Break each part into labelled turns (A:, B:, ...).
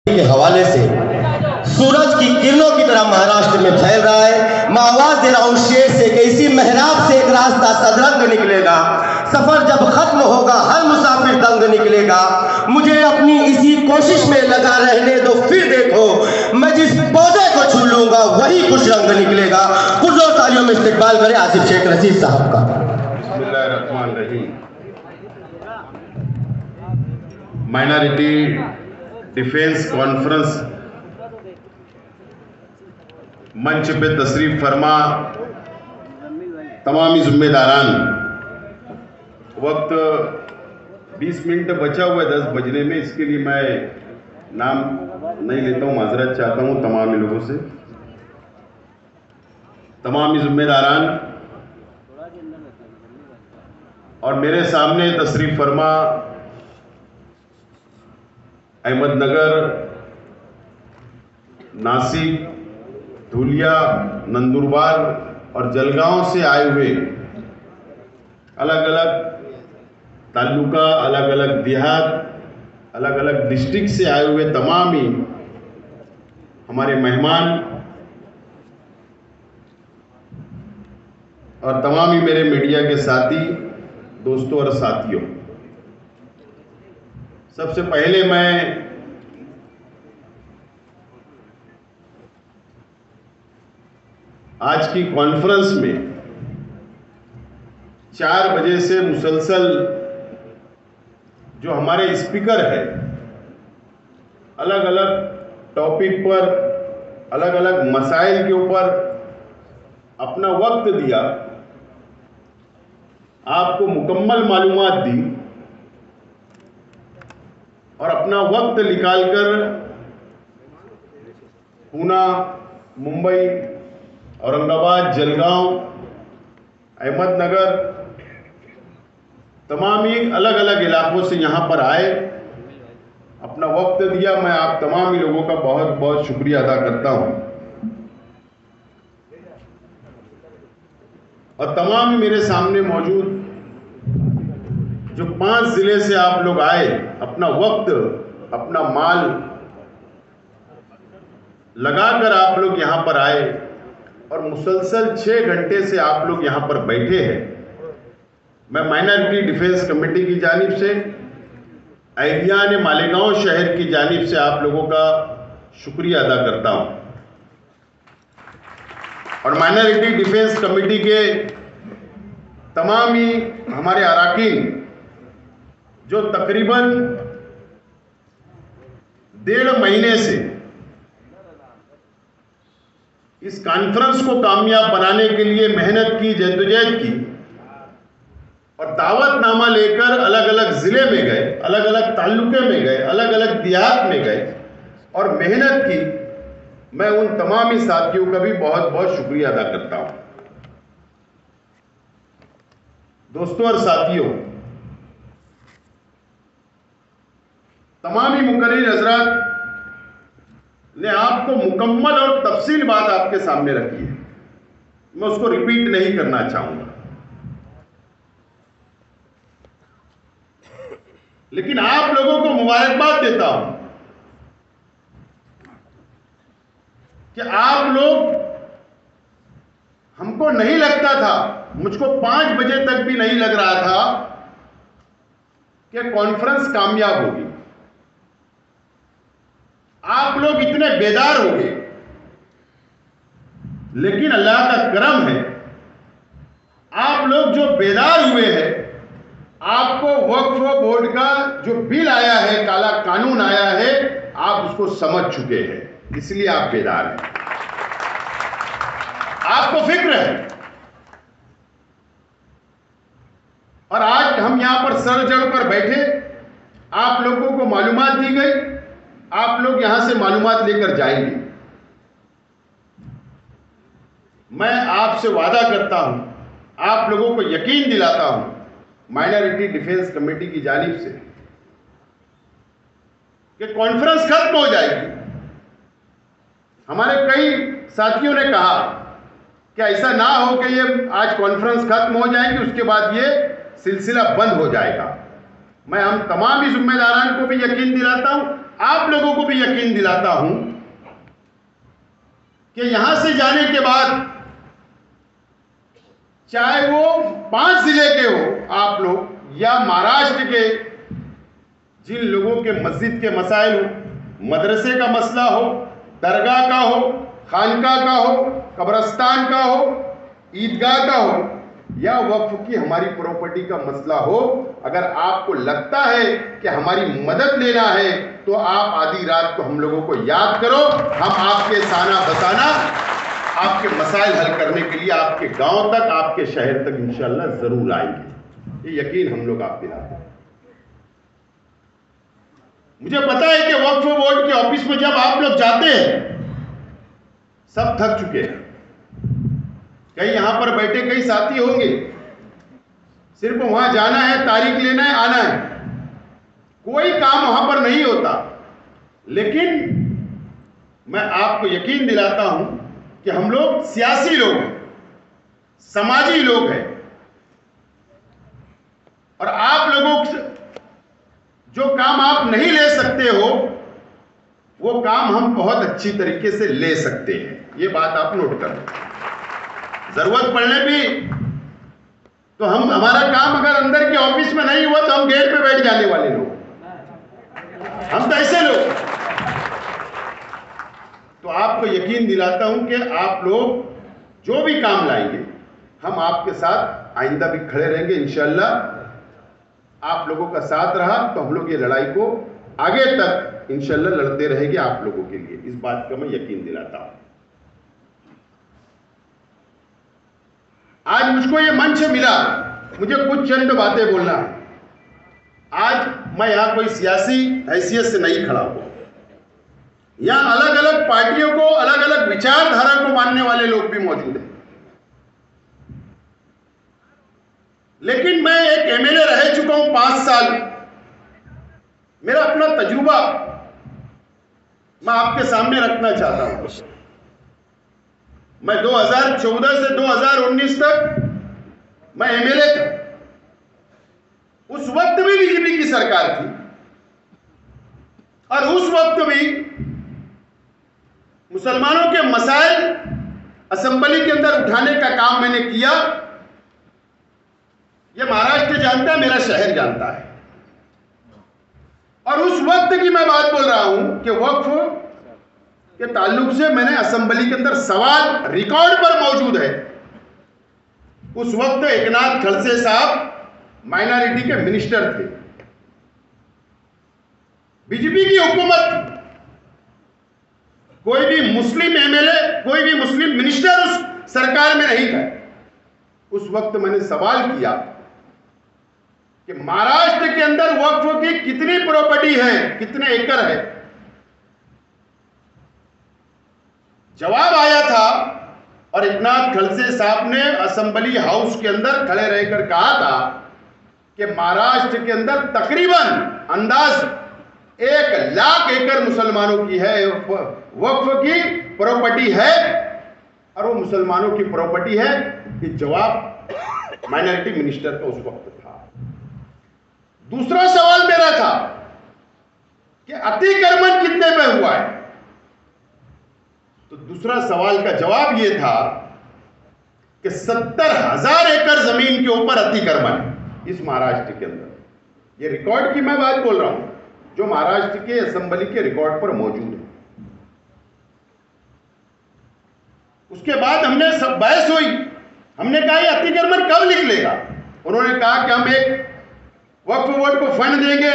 A: के हवाले से सूरज की किरणों की तरह महाराष्ट्र में फैल रहा है। मैं आवाज दे रहा हूँ शेर से कि इसी मेहराब से एक रास्ता सदरंग निकलेगा। सफर जब खत्म होगा हर मुसाफिर दंग निकलेगा। मुझे अपनी इसी कोशिश में लगा रहने दो, फिर देखो मैं जिस पौधे को छू लूंगा वही खुश रंग निकलेगा। कुछ और तालियों में इस्तकबाल करें आसिफ शेख रशीद साहब का।
B: बिस्मिल्लाहिर्रहमानिर्रहीम। माइनॉरिटी डिफेंस कॉन्फ्रेंस मंच पे तशरीफ फरमा तमामी जिम्मेदारान, वक्त 20 मिनट बचा हुआ है 10 बजने में, इसके लिए मैं नाम नहीं लेता हूँ, माजरत चाहता हूँ तमामी लोगों से। तमामी जिम्मेदारान और मेरे सामने तशरीफ फरमा अहमदनगर, नासिक, धुलिया, नंदुरबार और जलगांव से आए हुए अलग अलग तालुका, अलग अलग देहात, अलग अलग डिस्ट्रिक्ट से आए हुए तमाम ही हमारे मेहमान और तमाम ही मेरे मीडिया के साथी, दोस्तों और साथियों, सबसे पहले मैं आज की कॉन्फ्रेंस में 4 बजे से मुसलसल जो हमारे स्पीकर है अलग अलग टॉपिक पर, अलग अलग मसाइल के ऊपर अपना वक्त दिया, आपको मुकम्मल मालूमात दी और अपना वक्त निकालकर पूना, मुंबई, औरंगाबाद, जलगांव, अहमदनगर, तमाम ही अलग अलग इलाकों से यहाँ पर आए, अपना वक्त दिया। मैं आप तमाम ही लोगों का बहुत बहुत शुक्रिया अदा करता हूँ। और तमाम ही मेरे सामने मौजूद जो 5 जिले से आप लोग आए, अपना वक्त, अपना माल लगाकर आप लोग यहाँ पर आए और मुसलसल 6 घंटे से आप लोग यहाँ पर बैठे हैं। मैं माइनॉरिटी डिफेंस कमेटी की जानिब से, अहिल्यान मालेगांव शहर की जानिब से आप लोगों का शुक्रिया अदा करता हूँ। और माइनॉरिटी डिफेंस कमेटी के तमाम ही हमारे अराकीन जो तकरीबन 1.5 महीने से इस कॉन्फ्रेंस को कामयाब बनाने के लिए मेहनत की, जद्दोजहद की और दावतनामा लेकर अलग अलग ज़िले में गए, अलग अलग ताल्लुके में गए, अलग अलग देहात में गए और मेहनत की, मैं उन तमाम ही साथियों का भी बहुत बहुत शुक्रिया अदा करता हूं। दोस्तों और साथियों, तमाम ही मुकर्रिर हज़रात ने आपको मुकम्मल और तफसील बात आपके सामने रखी है, मैं उसको रिपीट नहीं करना चाहूंगा। लेकिन आप लोगों को मुबारकबाद देता हूं कि आप लोग, हमको नहीं लगता था, मुझको 5 बजे तक भी नहीं लग रहा था कि कॉन्फ्रेंस कामयाब होगी। आप लोग इतने बेदार हो गए, लेकिन अल्लाह का करम है, आप लोग जो बेदार हुए हैं, आपको वक्फ बोर्ड का जो बिल आया है, काला कानून आया है, आप उसको समझ चुके हैं, इसलिए आप बेदार हैं, आपको फिक्र है। और आज हम यहां पर सर जड़ पर बैठे, आप लोगों को मालूमात दी गई, आप लोग यहां से मालूमात लेकर जाएंगे। मैं आपसे वादा करता हूं, आप लोगों को यकीन दिलाता हूं, माइनॉरिटी डिफेंस कमेटी की जानिब से, कि कॉन्फ्रेंस खत्म हो जाएगी। हमारे कई साथियों ने कहा कि ऐसा ना हो कि ये आज कॉन्फ्रेंस खत्म हो जाएगी, उसके बाद ये सिलसिला बंद हो जाएगा। मैं हम तमाम ही जिम्मेदारान को भी यकीन दिलाता हूं आप लोगों को भी यकीन दिलाता हूं कि यहां से जाने के बाद चाहे वो 5 जिले के हो आप लोग या महाराष्ट्र के, जिन लोगों के मस्जिद के मसाइल हो, मदरसे का मसला हो, दरगाह का हो, खानकाह का हो, कब्रस्तान का हो, ईदगाह का हो या वक्फ की हमारी प्रॉपर्टी का मसला हो, अगर आपको लगता है कि हमारी मदद लेना है तो आप आधी रात को हम लोगों को याद करो। हम आपके साना बसाना आपके मसाइल हल करने के लिए आपके गांव तक, आपके शहर तक इंशाअल्लाह जरूर आएंगे। ये यकीन हम लोग आप दिलाते हैं। मुझे पता है कि वक्फ बोर्ड के ऑफिस में जब आप लोग जाते हैं सब थक चुके हैं। कई यहां पर बैठे कई साथी होंगे, सिर्फ वहां जाना है, तारीख लेना है, आना है, कोई काम वहां पर नहीं होता। लेकिन मैं आपको यकीन दिलाता हूं कि हम लोग सियासी लोग हैं, समाजी लोग हैं और आप लोगों जो काम आप नहीं ले सकते हो वो काम हम बहुत अच्छी तरीके से ले सकते हैं। ये बात आप नोट कर लें। जरूरत पड़ने भी तो हमारा काम अगर अंदर के ऑफिस में नहीं हुआ तो हम गेट पे बैठ जाने वाले लोग, हम तो ऐसे लोग। तो आपको यकीन दिलाता हूं कि आप लोग जो भी काम लाएंगे हम आपके साथ आइंदा भी खड़े रहेंगे इंशाअल्लाह। आप लोगों का साथ रहा तो हम लोग ये लड़ाई को आगे तक इंशाअल्लाह लड़ते रहेंगे आप लोगों के लिए, इस बात का मैं यकीन दिलाता हूं। आज मुझको ये मंच मिला, मुझे कुछ चंद बातें बोलना है। आज मैं यहां कोई सियासी हैसियत से नहीं खड़ा हूं। यहां अलग अलग पार्टियों को, अलग अलग विचारधारा को मानने वाले लोग भी मौजूद हैं। लेकिन मैं एक एमएलए रह चुका हूं 5 साल। मेरा अपना तजुर्बा मैं आपके सामने रखना चाहता हूं। मैं 2014 से 2019 तक मैं एमएलए था। उस वक्त भी बीजेपी की सरकार थी और उस वक्त भी मुसलमानों के मसाइल असेंबली के अंदर उठाने का काम मैंने किया। यह महाराष्ट्र जानता है, मेरा शहर जानता है। और उस वक्त की मैं बात बोल रहा हूं कि वक्फ के ताल्लुक से मैंने असेंबली के अंदर सवाल रिकॉर्ड पर मौजूद है। उस वक्त एकनाथ खड़से साहब माइनॉरिटी के मिनिस्टर थे, बीजेपी की हुकूमत थी। कोई भी मुस्लिम एमएलए, कोई भी मुस्लिम मिनिस्टर उस सरकार में नहीं था। उस वक्त मैंने सवाल किया कि महाराष्ट्र के अंदर वक्फ की कितनी प्रॉपर्टी है, कितने एकड़ है। जवाब आया था और एकनाथ खड़से साहब ने असेंबली हाउस के अंदर खड़े रहकर कहा था कि महाराष्ट्र के अंदर तकरीबन अंदाज 1 लाख एकड़ मुसलमानों की है, वक्फ की प्रॉपर्टी है और वो मुसलमानों की प्रॉपर्टी है। ये जवाब माइनॉरिटी मिनिस्टर का उस वक्त था। दूसरा सवाल मेरा था कि अतिक्रमण कितने पे हुआ है। तो दूसरा सवाल का जवाब यह था कि 70,000 एकड़ जमीन के ऊपर अतिक्रमण है इस महाराष्ट्र के अंदर। ये रिकॉर्ड की मैं बात बोल रहा हूं जो महाराष्ट्र के असेंबली के रिकॉर्ड पर मौजूद है। उसके बाद हमने सब बहस हुई, हमने कहा ये अतिक्रमण कब निकलेगा। उन्होंने कहा कि हम एक वक्फ बोर्ड को फंड देंगे,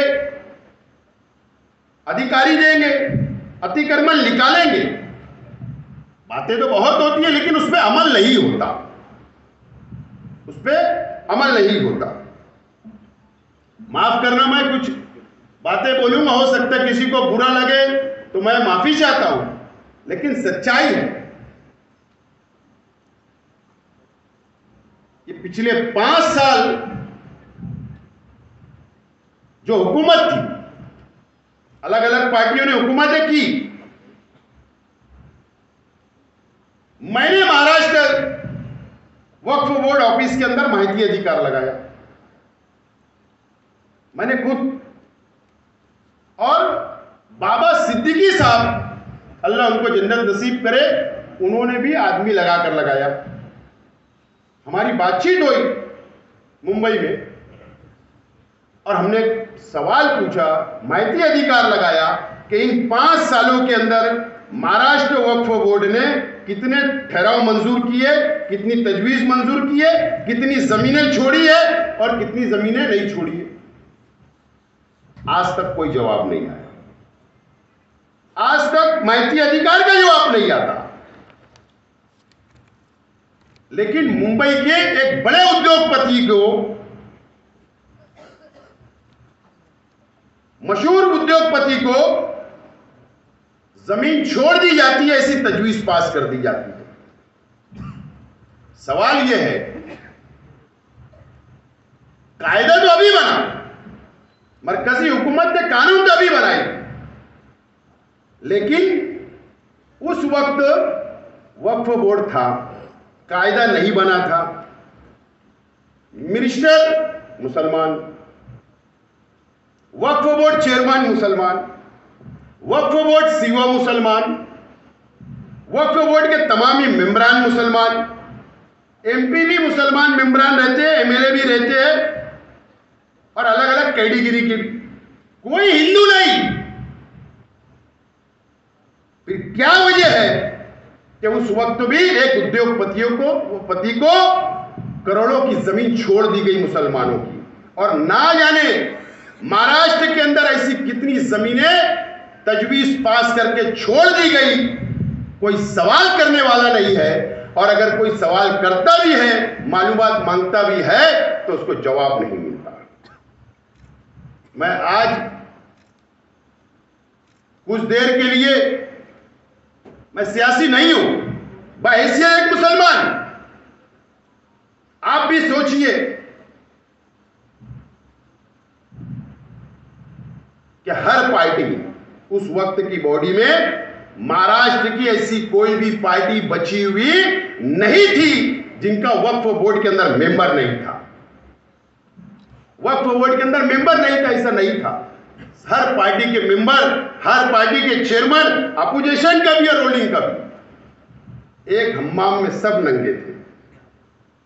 B: अधिकारी देंगे, अतिक्रमण निकालेंगे। बातें तो बहुत होती है लेकिन उस पर अमल नहीं होता, उस पर अमल नहीं होता। माफ करना, मैं कुछ बातें बोलूंगा, हो सकता है किसी को बुरा लगे तो मैं माफी चाहता हूं, लेकिन सच्चाई है। ये पिछले 5 साल जो हुकूमत थी, अलग अलग पार्टियों ने हुकूमतें की, मैंने महाराष्ट्र वक्फ बोर्ड ऑफिस के अंदर माहिती अधिकार लगाया, मैंने खुद। और बाबा सिद्दीकी साहब, अल्लाह उनको जन्नत नसीब करे, उन्होंने भी आदमी लगाकर लगाया। हमारी बातचीत हुई मुंबई में और हमने सवाल पूछा, माहिती अधिकार लगाया कि इन 5 सालों के अंदर महाराष्ट्र वक्फ बोर्ड ने कितने ठहराव मंजूर किए, कितनी तजवीज मंजूर किए, कितनी जमीनें छोड़ी है और कितनी जमीनें नहीं छोड़ी है। आज तक कोई जवाब नहीं आया। आज तक माहिती अधिकार का जवाब नहीं आता। लेकिन मुंबई के एक बड़े उद्योगपति को, मशहूर उद्योगपति को जमीन छोड़ दी जाती है, ऐसी तजवीज पास कर दी जाती है। सवाल यह है, कायदा तो अभी बना, मरकजी हुकूमत ने कानून तो अभी बनाए, लेकिन उस वक्त वक्फ बोर्ड था, कायदा नहीं बना था। मिनिस्टर मुसलमान, वक्फ बोर्ड चेयरमैन मुसलमान, वक्फ बोर्ड सीओ मुसलमान, वक्फ बोर्ड के तमाम मेंबरान मुसलमान, एमपी भी मुसलमान मेंबरान रहते हैं, एमएलए भी रहते हैं और अलग अलग कैटेगरी के भी, कोई हिंदू नहीं। फिर क्या वजह है कि उस वक्त भी एक उद्योगपति को करोड़ों की जमीन छोड़ दी गई मुसलमानों की, और ना जाने महाराष्ट्र के अंदर ऐसी कितनी जमीनें तजवीज पास करके छोड़ दी गई, कोई सवाल करने वाला नहीं है। और अगर कोई सवाल करता भी है, मालूमात मांगता भी है, तो उसको जवाब नहीं मिलता। मैं आज कुछ देर के लिए, मैं सियासी नहीं हूं, बहैसियत एक मुसलमान, आप भी सोचिए कि हर पार्टी उस वक्त की बॉडी में, महाराष्ट्र की ऐसी कोई भी पार्टी बची हुई नहीं थी जिनका वक्फ बोर्ड के अंदर मेंबर नहीं था। वक्फ बोर्ड के अंदर मेंबर नहीं था, ऐसा नहीं था। हर पार्टी के मेंबर, हर पार्टी के चेयरमैन, अपोजिशन का भी और रूलिंग का भी, एक हम्माम में सब नंगे थे।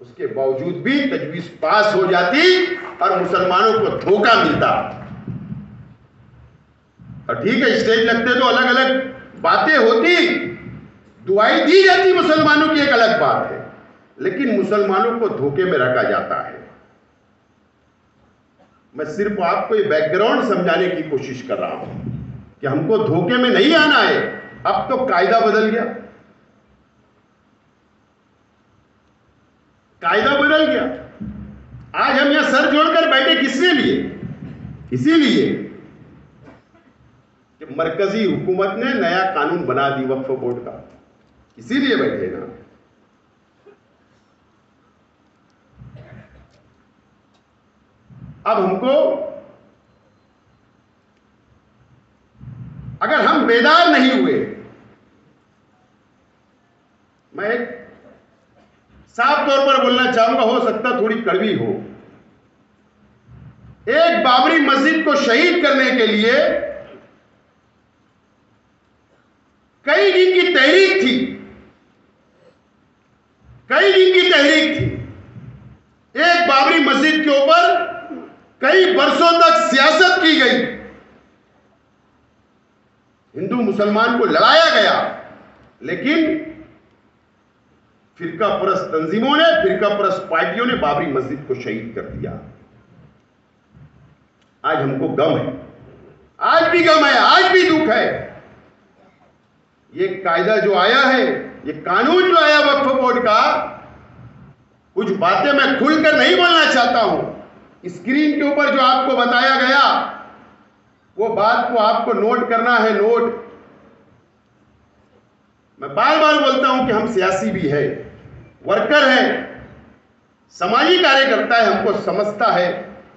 B: उसके बावजूद भी तजवीज पास हो जाती और मुसलमानों को धोखा मिलता। और ठीक है, स्टेज लगते तो अलग अलग बातें होती, दुआई दी जाती मुसलमानों की, एक अलग बात है, लेकिन मुसलमानों को धोखे में रखा जाता है। मैं सिर्फ आपको ये बैकग्राउंड समझाने की कोशिश कर रहा हूं कि हमको धोखे में नहीं आना है। अब तो कायदा बदल गया, कायदा बदल गया। आज हम यहां सर जोड़कर बैठे किसके लिए? इसीलिए कि मरकजी हुकूमत ने नया कानून बना दी वक्फ बोर्ड का, इसीलिए बैठे ना। अब हमको, अगर हम बेदार नहीं हुए, मैं एक साफ तौर पर बोलना चाहूंगा, हो सकता थोड़ी कड़वी हो, एक बाबरी मस्जिद को शहीद करने के लिए कई दिन की तहरीक थी, कई दिन की तहरीक थी। एक बाबरी मस्जिद के ऊपर कई वर्षों तक सियासत की गई, हिंदू मुसलमान को लड़ाया गया, लेकिन फिरका परस्त तंजीमों ने, फिरका परस्त पार्टियों ने बाबरी मस्जिद को शहीद कर दिया। आज हमको गम है, आज भी गम है, आज भी दुख है। ये कायदा जो आया है, ये कानून जो आया वक्फ बोर्ड का, कुछ बातें मैं खुलकर नहीं बोलना चाहता हूं। स्क्रीन के ऊपर जो आपको बताया गया, वो बात को आपको नोट करना है, नोट। मैं बार बार बोलता हूं कि हम सियासी भी है, वर्कर है, समाजी कार्यकर्ता है, हमको समझता है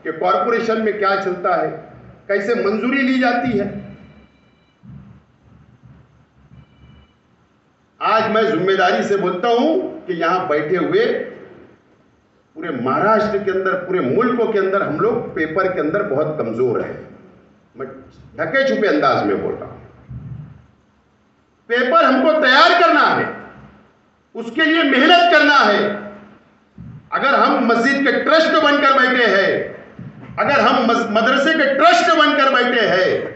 B: कि कॉरपोरेशन में क्या चलता है, कैसे मंजूरी ली जाती है। आज मैं जिम्मेदारी से बोलता हूं कि यहां बैठे हुए पूरे महाराष्ट्र के अंदर, पूरे मुल्कों के अंदर हम लोग पेपर के अंदर बहुत कमजोर हैं। मैं ढके छुपे अंदाज में बोल रहा हूं। पेपर हमको तैयार करना है, उसके लिए मेहनत करना है। अगर हम मस्जिद के ट्रस्ट बनकर बैठे हैं, अगर हम मदरसे के ट्रस्ट बनकर बैठे हैं,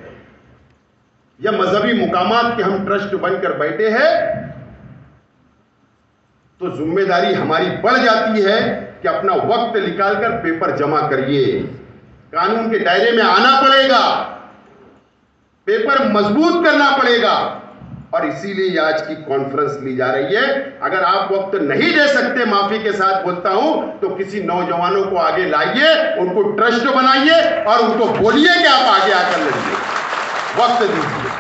B: या मजहबी मुकामात के हम ट्रस्ट बनकर बैठे हैं, तो जिम्मेदारी हमारी बढ़ जाती है कि अपना वक्त निकालकर पेपर जमा करिए। कानून के दायरे में आना पड़ेगा, पेपर मजबूत करना पड़ेगा, और इसीलिए आज की कॉन्फ्रेंस ली जा रही है। अगर आप वक्त नहीं दे सकते, माफी के साथ बोलता हूं, तो किसी नौजवानों को आगे लाइए, उनको ट्रस्ट बनाइए और उनको बोलिए कि आप आगे आकर लड़िए, वक्त दीजिए।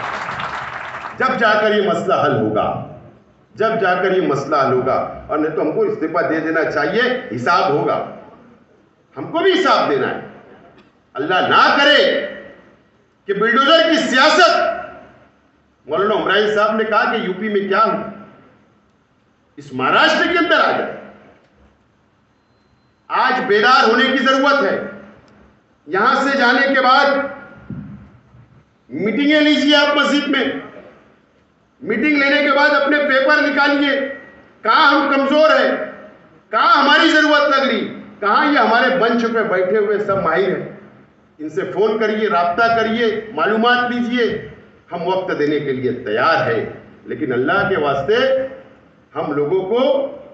B: जब जाकर ये मसला हल होगा, जब जाकर ये मसला हल होगा। और नहीं तो हमको इस्तीफा दे देना चाहिए, हिसाब होगा, हमको भी हिसाब देना है। अल्लाह ना करे कि बिल्डोजर की सियासत, मौलाना उमरान साहब ने कहा कि यूपी में क्या हो, इस महाराष्ट्र के अंदर आ जाए। आज बेदार होने की जरूरत है। यहां से जाने के बाद मीटिंगें लीजिए आप मस्जिद में, मीटिंग लेने के बाद अपने पेपर निकालिए, कहां हम कमजोर हैं, कहां हमारी जरूरत लग रही, कहां ये हमारे मंच पे बैठे हुए सब माहिर हैं, इनसे फोन करिए, राब्ता करिए, मालूमात लीजिए। हम वक्त देने के लिए तैयार है, लेकिन अल्लाह के वास्ते हम लोगों को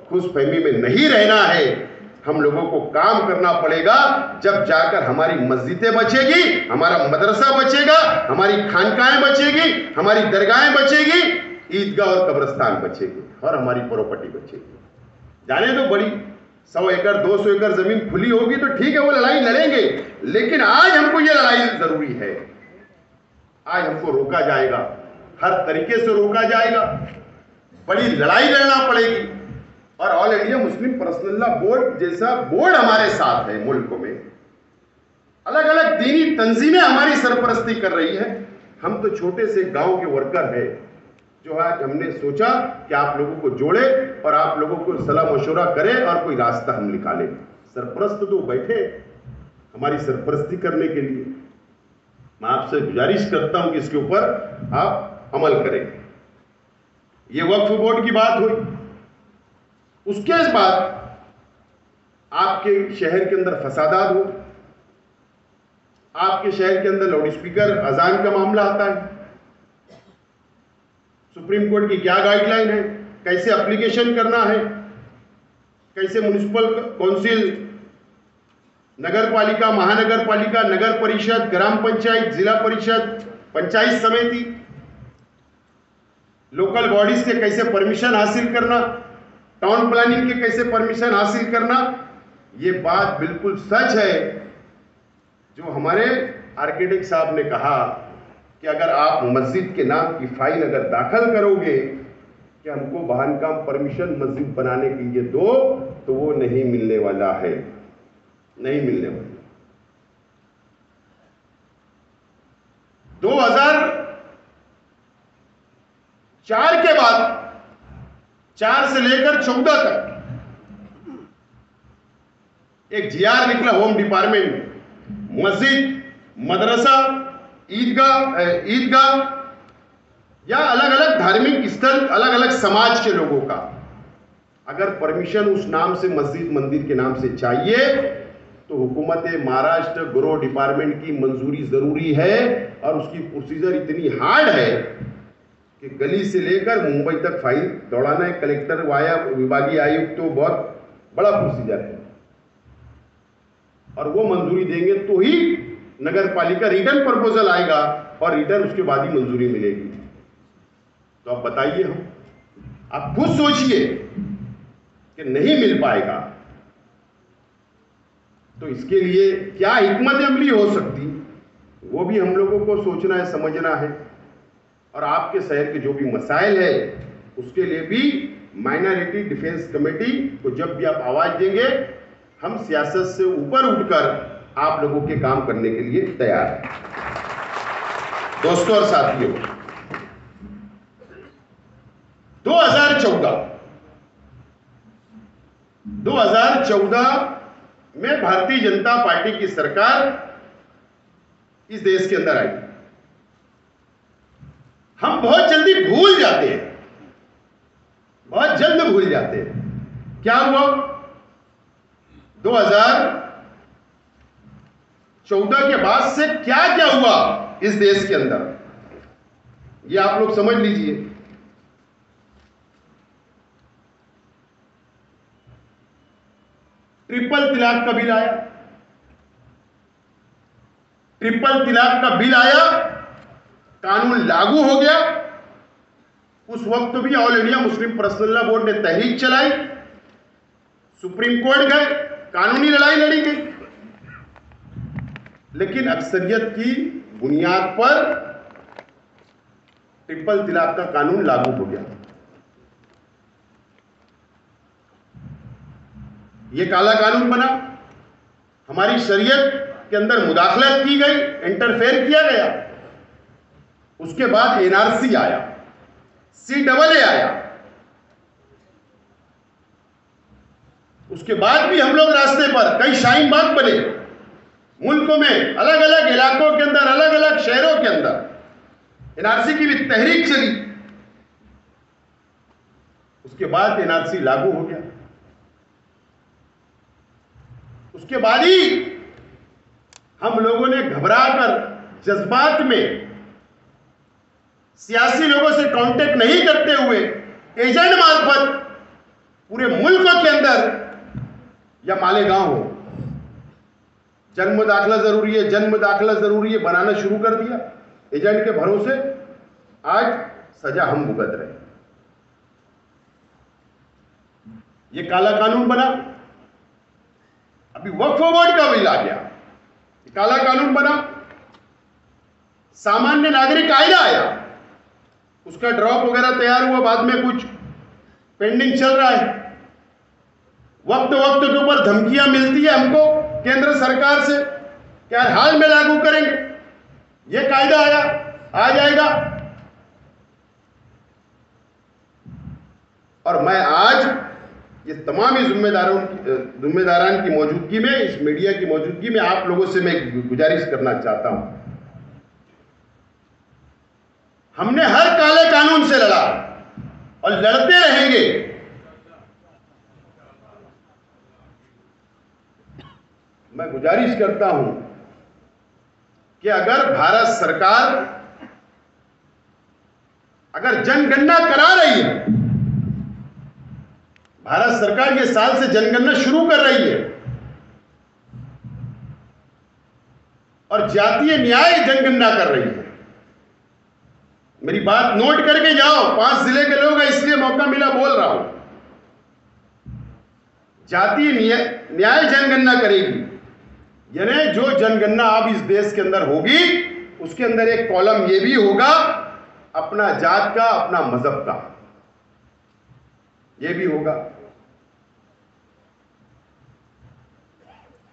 B: खुशफहमी में नहीं रहना है। हम लोगों को काम करना पड़ेगा, जब जाकर हमारी मस्जिदें बचेगी, हमारा मदरसा बचेगा, हमारी खानकाएं बचेगी, हमारी दरगाहें बचेगी, ईदगाह और कब्रिस्तान बचेगी, और हमारी प्रॉपर्टी बचेगी। जाने तो बड़ी 100 एकड़ 200 एकड़ जमीन खुली होगी तो ठीक है, वो लड़ाई लड़ेंगे, लेकिन आज हमको ये लड़ाई जरूरी है। आज हमको रोका जाएगा, हर तरीके से रोका जाएगा, बड़ी लड़ाई लड़ना पड़ेगी। और all India Muslim personal law board जैसा बोर्ड हमारे साथ है, मुल्क में अलग अलग दीनी तंजीमें हमारी सरपरस्ती कर रही है। हम तो छोटे से गांव के वर्कर हैं, जो आज हमने सोचा कि आप लोगों को जोड़े और आप लोगों को सलाह मशवरा करें और कोई रास्ता हम निकालें। सरपरस्त तो बैठे हमारी सरपरस्ती करने के लिए। मैं आपसे गुजारिश करता हूं कि इसके ऊपर आप अमल करें। ये वक्फ बोर्ड की बात हुई। उसके बाद आपके शहर के अंदर फसादात हो, आपके शहर के अंदर लाउड स्पीकर अजान का मामला आता है। सुप्रीम कोर्ट की क्या गाइडलाइन है, कैसे एप्लीकेशन करना है, कैसे म्युनिसिपल काउंसिल, नगर पालिका, महानगर पालिका, नगर परिषद, ग्राम पंचायत, जिला परिषद, पंचायत समिति, लोकल बॉडीज के कैसे परमिशन हासिल करना, टाउन प्लानिंग के कैसे परमिशन हासिल करना। ये बात बिल्कुल सच है जो हमारे आर्किटेक्ट साहब ने कहा कि अगर आप मस्जिद के नाम की फाइल अगर दाखिल करोगे कि हमको बांधकाम परमिशन मस्जिद बनाने के लिए दो, तो वो नहीं मिलने वाला है, नहीं मिलने वाला। 2004 के बाद 4 से लेकर 14 तक एक जीआर निकला होम डिपार्टमेंट में, मस्जिद, मदरसा, ईदगाह या अलग अलग धार्मिक स्थल, अलग अलग समाज के लोगों का अगर परमिशन उस नाम से मस्जिद मंदिर के नाम से चाहिए तो हुकूमत महाराष्ट्र गृह डिपार्टमेंट की मंजूरी जरूरी है। और उसकी प्रोसीजर इतनी हार्ड है कि गली से लेकर मुंबई तक फाइल दौड़ाना है, कलेक्टर वाया विभागीय आयुक्त, तो बहुत बड़ा प्रोसीजर है। और वो मंजूरी देंगे तो ही नगर पालिका रिटर्न प्रपोजल आएगा और रिटर्न उसके बाद ही मंजूरी मिलेगी। तो आप बताइए, हम आप खुद सोचिए कि नहीं मिल पाएगा तो इसके लिए क्या हिकमत अमली हो सकती, वो भी हम लोगों को सोचना है, समझना है। और आपके शहर के जो भी मसाइल है उसके लिए भी माइनॉरिटी डिफेंस कमेटी को जब भी आप आवाज देंगे, हम सियासत से ऊपर उठकर आप लोगों के काम करने के लिए तैयार हैं। दोस्तों और साथियों, 2014 में भारतीय जनता पार्टी की सरकार इस देश के अंदर आई। हम बहुत जल्दी भूल जाते हैं, बहुत जल्द भूल जाते हैं। क्या हुआ 2014 के बाद से, क्या क्या हुआ इस देश के अंदर, ये आप लोग समझ लीजिए। ट्रिपल तलाक का बिल आया, ट्रिपल तलाक का बिल आया, कानून लागू हो गया। उस वक्त भी all India Muslim personal law board ने तहरीक चलाई, सुप्रीम कोर्ट गए, कानूनी लड़ाई लड़ी गई, लेकिन अक्सरियत की बुनियाद पर ट्रिपल तलाक का कानून लागू हो गया। यह काला कानून बना, हमारी शरीयत के अंदर मुदाखलत की गई, इंटरफेयर किया गया। उसके बाद एनआरसी आया, CAA आया, उसके बाद भी हम लोग रास्ते पर कई शाहीन बाग बने, मुल्कों में अलग अलग इलाकों के अंदर, अलग अलग शहरों के अंदर एनआरसी की भी तहरीक चली। उसके बाद एनआरसी लागू हो गया। उसके बाद ही हम लोगों ने घबराकर, जज्बात में, सियासी लोगों से कांटेक्ट नहीं करते हुए, एजेंट मार्फत पूरे मुल्क के अंदर या मालेगांव हो, जन्म दाखिला जरूरी है, जन्म दाखिला जरूरी है, बनाना शुरू कर दिया। एजेंट के भरोसे आज सजा हम भुगत रहे। ये काला कानून बना। अभी वक्फ बोर्ड का बिल आ गया, काला कानून बना। सामान्य नागरिक कायदा आया, उसका ड्रॉप वगैरह तैयार हुआ, बाद में कुछ पेंडिंग चल रहा है। वक्त वक्त के ऊपर धमकियां मिलती है हमको केंद्र सरकार से, क्या हाल में लागू करेंगे, ये कायदा आया, आ जाएगा। और मैं आज ये तमाम जिम्मेदारान की मौजूदगी में, इस मीडिया की मौजूदगी में आप लोगों से मैं गुजारिश करना चाहता हूं, हमने हर काले कानून से लड़ा और लड़ते रहेंगे। मैं गुजारिश करता हूं कि अगर भारत सरकार अगर जनगणना करा रही है, भारत सरकार ये साल से जनगणना शुरू कर रही है और जातीय न्याय जनगणना कर रही है। मेरी बात नोट करके जाओ, 5 जिले के लोग हैं इसलिए मौका मिला बोल रहा हूं। जातीय न्याय जनगणना करेगी, यानी जो जनगणना अब इस देश के अंदर होगी उसके अंदर एक कॉलम ये भी होगा अपना जात का, अपना मजहब का, ये भी होगा।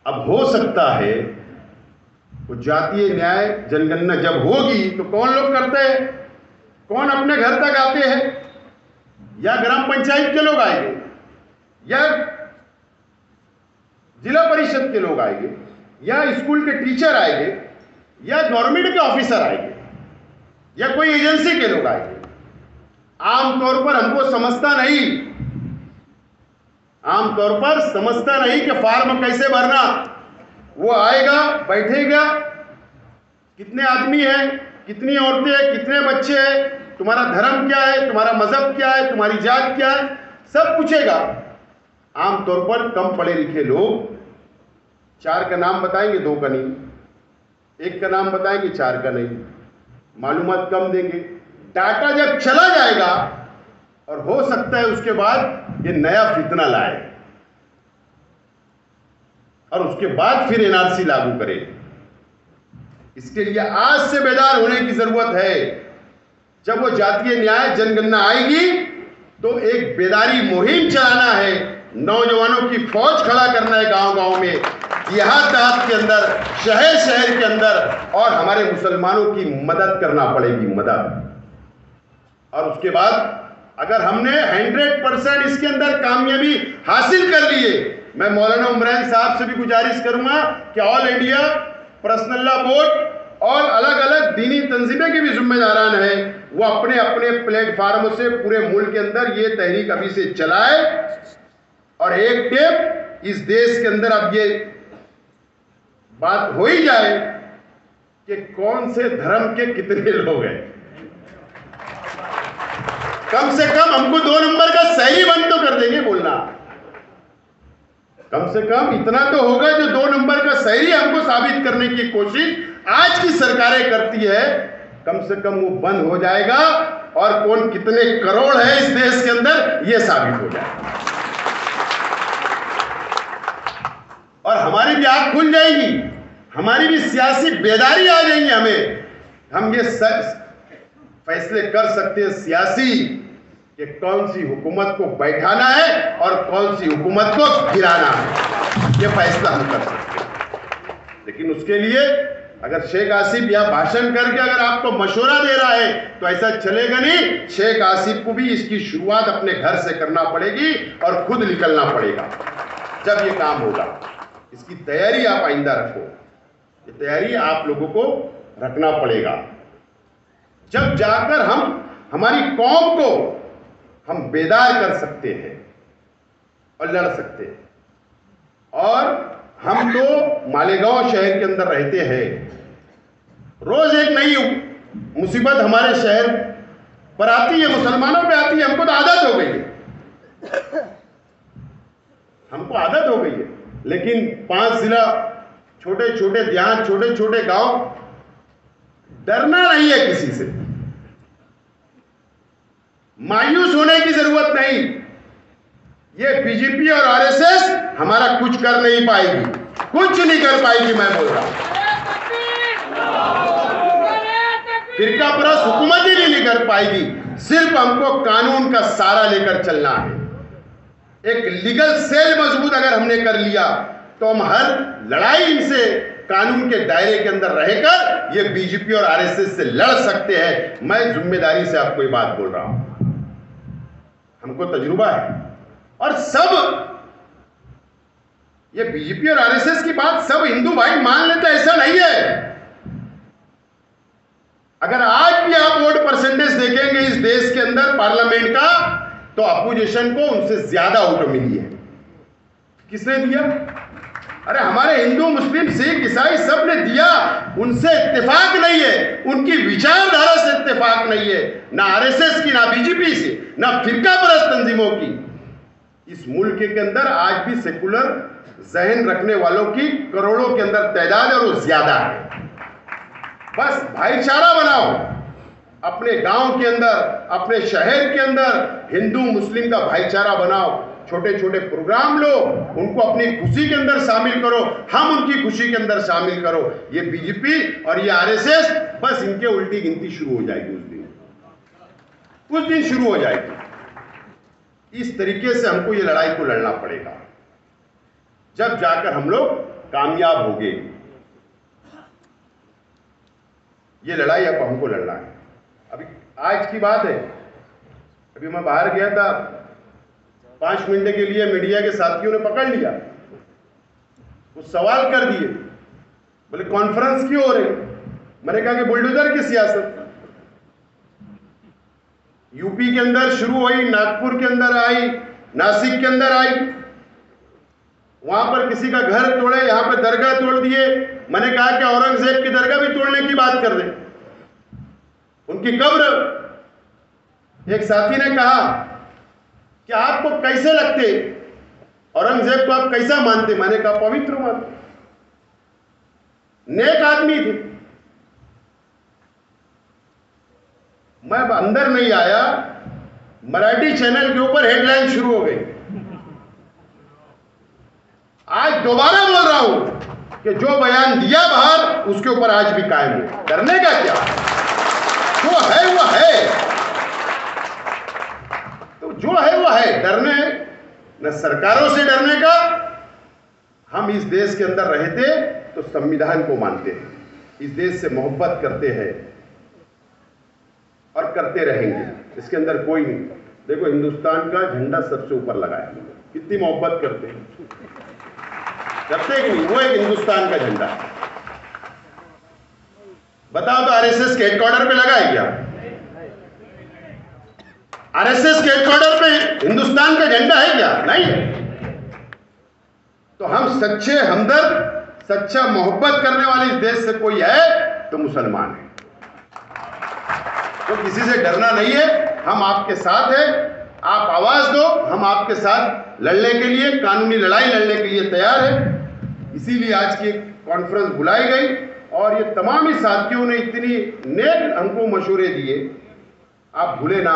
B: अब हो सकता है वो जातीय न्याय जनगणना जब होगी तो कौन लोग करते हैं, कौन अपने घर तक आते हैं, या ग्राम पंचायत के लोग आएंगे, या जिला परिषद के लोग आएंगे, या स्कूल के टीचर आएंगे, या गवर्नमेंट के ऑफिसर आएंगे, या कोई एजेंसी के लोग आएंगे। आमतौर पर हमको समझता नहीं, आमतौर पर समझता नहीं कि फॉर्म कैसे भरना। वो आएगा, बैठेगा, कितने आदमी हैं, कितनी औरतें हैं, कितने बच्चे हैं, तुम्हारा धर्म क्या है, तुम्हारा मजहब क्या है, तुम्हारी जात क्या है, सब पूछेगा। आमतौर पर कम पढ़े लिखे लोग 4 का नाम बताएंगे, 2 का नहीं, 1 का नाम बताएंगे, 4 का नहीं, मालूमात कम देंगे। डाटा जब चला जाएगा और हो सकता है उसके बाद ये नया फितना लाए और उसके बाद फिर एनआरसी लागू करे। इसके लिए आज से बेदार होने की जरूरत है। जब वो जातीय न्याय जनगणना आएगी तो एक बेदारी मुहिम चलाना है, नौजवानों की फौज खड़ा करना है गांव गांव में, देहात के अंदर, शहर शहर के अंदर, और हमारे मुसलमानों की मदद करना पड़ेगी, मदद। और उसके बाद अगर हमने 100% इसके अंदर कामयाबी हासिल कर लिए, मैं मौलाना उमरान साहब से भी गुजारिश करूंगा कि all India personal law board और अलग अलग दीनी तंजीमें की भी जिम्मेदारान है, वो अपने अपने प्लेटफार्म से पूरे मुल्क के अंदर ये तहरीक अभी से चलाए और एक टेप इस देश के अंदर अब ये बात हो ही जाए कि कौन से धर्म के कितने लोग हैं। कम से कम हमको 2 नंबर का सही बंद तो कर देंगे बोलना, कम से कम इतना तो होगा जो 2 नंबर का सही हमको साबित करने की कोशिश आज की सरकारें करती है, कम से कम वो बंद हो जाएगा और कौन कितने करोड़ है इस देश के अंदर ये साबित हो जाएगा और हमारी भी आंख खुल जाएगी, हमारी भी सियासी बेदारी आ जाएगी। हम ये फैसले कर सकते हैं सियासी कि कौन सी हुकूमत को बैठाना है और कौन सी हुकूमत को गिराना है, ये फैसला हम कर सकते हैं। लेकिन उसके लिए अगर शेख आसिफ यह भाषण करके अगर आपको मशवरा दे रहा है तो ऐसा चलेगा नहीं। शेख आसिफ को भी इसकी शुरुआत अपने घर से करना पड़ेगी और खुद निकलना पड़ेगा जब ये काम होगा। इसकी तैयारी आप आइंदा रखो, ये तैयारी आप लोगों को रखना पड़ेगा, जब जाकर हम हमारी कौम को हम बेदार कर सकते हैं और लड़ सकते हैं। और हम तो मालेगांव शहर के अंदर रहते हैं, रोज एक नई मुसीबत हमारे शहर पर आती है, मुसलमानों पे आती है। हमको तो आदत हो गई है, हमको आदत हो गई है। लेकिन 5 जिला, छोटे छोटे देहात, छोटे छोटे गांव, डरना नहीं है किसी से, मायूस होने की जरूरत नहीं। ये बीजेपी और आरएसएस हमारा कुछ कर नहीं पाएगी, कुछ नहीं कर पाएगी। मैं बोल रहा हूं फिरका परस्त हुकूमत ही नहीं कर पाएगी। सिर्फ हमको कानून का सहारा लेकर चलना है। एक लीगल सेल मजबूत अगर हमने कर लिया तो हम हर लड़ाई इनसे कानून के दायरे के अंदर रहकर ये बीजेपी और आरएसएस से लड़ सकते हैं। मैं जिम्मेदारी से आपको ये बात बोल रहा हूं, हमको तजुर्बा है। और सब ये बीजेपी और आरएसएस की बात सब हिंदू भाई मान लेते, ऐसा नहीं है। अगर आज भी आप वोट परसेंटेज देखेंगे इस देश के अंदर पार्लियामेंट का, तो अपोजिशन को उनसे ज्यादा वोट मिली है। किसने दिया? अरे हमारे हिंदू, मुस्लिम, सिख, ईसाई सब ने दिया। उनसे इत्तेफाक नहीं है, उनकी विचारधारा से इत्तेफाक नहीं है, ना आरएसएस की, ना बीजेपी से, ना फिरका परस्त तंजीमों की। इस मुल्क के अंदर आज भी सेकुलर जहन रखने वालों की करोड़ों के अंदर तादाद है और वो ज्यादा है। बस भाईचारा बनाओ अपने गांव के अंदर, अपने शहर के अंदर हिंदू मुस्लिम का भाईचारा बनाओ। छोटे छोटे प्रोग्राम लो, उनको अपनी खुशी के अंदर शामिल करो, हम उनकी खुशी के अंदर शामिल करो। ये बीजेपी और ये आरएसएस, बस इनके उल्टी गिनती शुरू हो जाएगी उस दिन शुरू हो जाएगी। इस तरीके से हमको ये लड़ाई को लड़ना पड़ेगा, जब जाकर हम लोग कामयाब होंगे। ये लड़ाई अब हमको लड़ना है। अभी आज की बात है, अभी मैं बाहर गया था, 5 मिनट के लिए मीडिया के साथियों ने पकड़ लिया, कुछ सवाल कर दिए, बोले कॉन्फ्रेंस क्यों हो रही? मैंने कहा कि बुलडोजर की सियासत यूपी के अंदर शुरू हुई, नागपुर के अंदर आई, नासिक के अंदर आई, वहां पर किसी का घर तोड़े, यहां पर दरगाह तोड़ दिए। मैंने कहा कि औरंगजेब की दरगाह भी तोड़ने की बात कर दे, उनकी कब्र। एक साथी ने कहा कि आपको कैसे लगते, औरंगजेब को आप कैसा मानते? मैंने कहा पवित्र मानते, नेक आदमी थे। मैं अंदर नहीं आया, मराठी चैनल के ऊपर हेडलाइन शुरू हो गई। आज दोबारा बोल रहा हूं कि जो बयान दिया बाहर, उसके ऊपर आज भी कायम है। डरने का क्या? जो है वो है, तो जो है वो है। डरने न सरकारों से डरने का। हम इस देश के अंदर रहते तो संविधान को मानते हैं, इस देश से मोहब्बत करते हैं और करते रहेंगे। इसके अंदर कोई नहीं। देखो हिंदुस्तान का झंडा सबसे ऊपर लगा है, कितनी मोहब्बत करते हैं, करते कि नहीं? वो एक हिंदुस्तान का झंडा है। बताओ तो आरएसएस के हेडक्वार्टर पे लगा है क्या? आरएसएस के हेडक्वार्टर पे हिंदुस्तान का झंडा है क्या? नहीं है। तो हम सच्चे हमदर्द, सच्चा मोहब्बत करने वाले इस देश से कोई है तो मुसलमान है। तो किसी से डरना नहीं है, हम आपके साथ हैं। आप आवाज दो, हम आपके साथ लड़ने के लिए, कानूनी लड़ाई लड़ने के लिए तैयार है। इसीलिए आज की कॉन्फ्रेंस बुलाई गई और ये तमाम ही साथियों ने इतनी नेक हमको मशवरे दिए। आप भूले ना,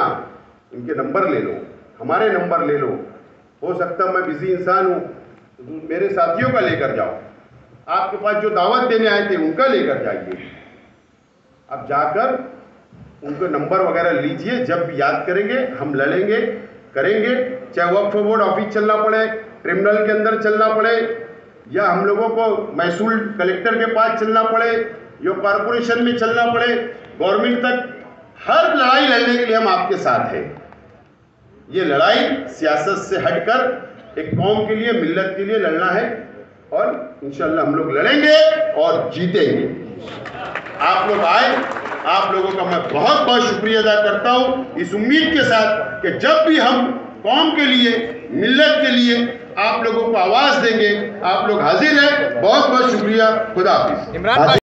B: इनके नंबर ले लो, हमारे नंबर ले लो। हो सकता मैं बिजी इंसान हूँ, तो मेरे साथियों का लेकर जाओ। आपके पास जो दावत देने आए थे उनका लेकर जाइए। अब जाकर उनके नंबर वगैरह लीजिए, जब भी याद करेंगे हम लड़ेंगे, करेंगे। चाहे वक्फ बोर्ड ऑफिस चलना पड़े, ट्रिब्यूनल के अंदर चलना पड़े, या हम लोगों को महसूल कलेक्टर के पास चलना पड़े, या कॉरपोरेशन में चलना पड़े, गवर्नमेंट तक, हर लड़ाई लड़ने के लिए हम आपके साथ हैं। ये लड़ाई सियासत से हटकर एक कौम के लिए, मिल्लत के लिए लड़ना है और इंशाअल्लाह हम लोग लड़ेंगे और जीतेंगे। आप लोग आए, आप लोगों का मैं बहुत बहुत शुक्रिया अदा करता हूं, इस उम्मीद के साथ कि जब भी हम कौम के लिए, मिल्लत के लिए आप लोगों को आवाज देंगे, आप लोग हाजिर हैं। बहुत बहुत शुक्रिया। खुदा हाफिज।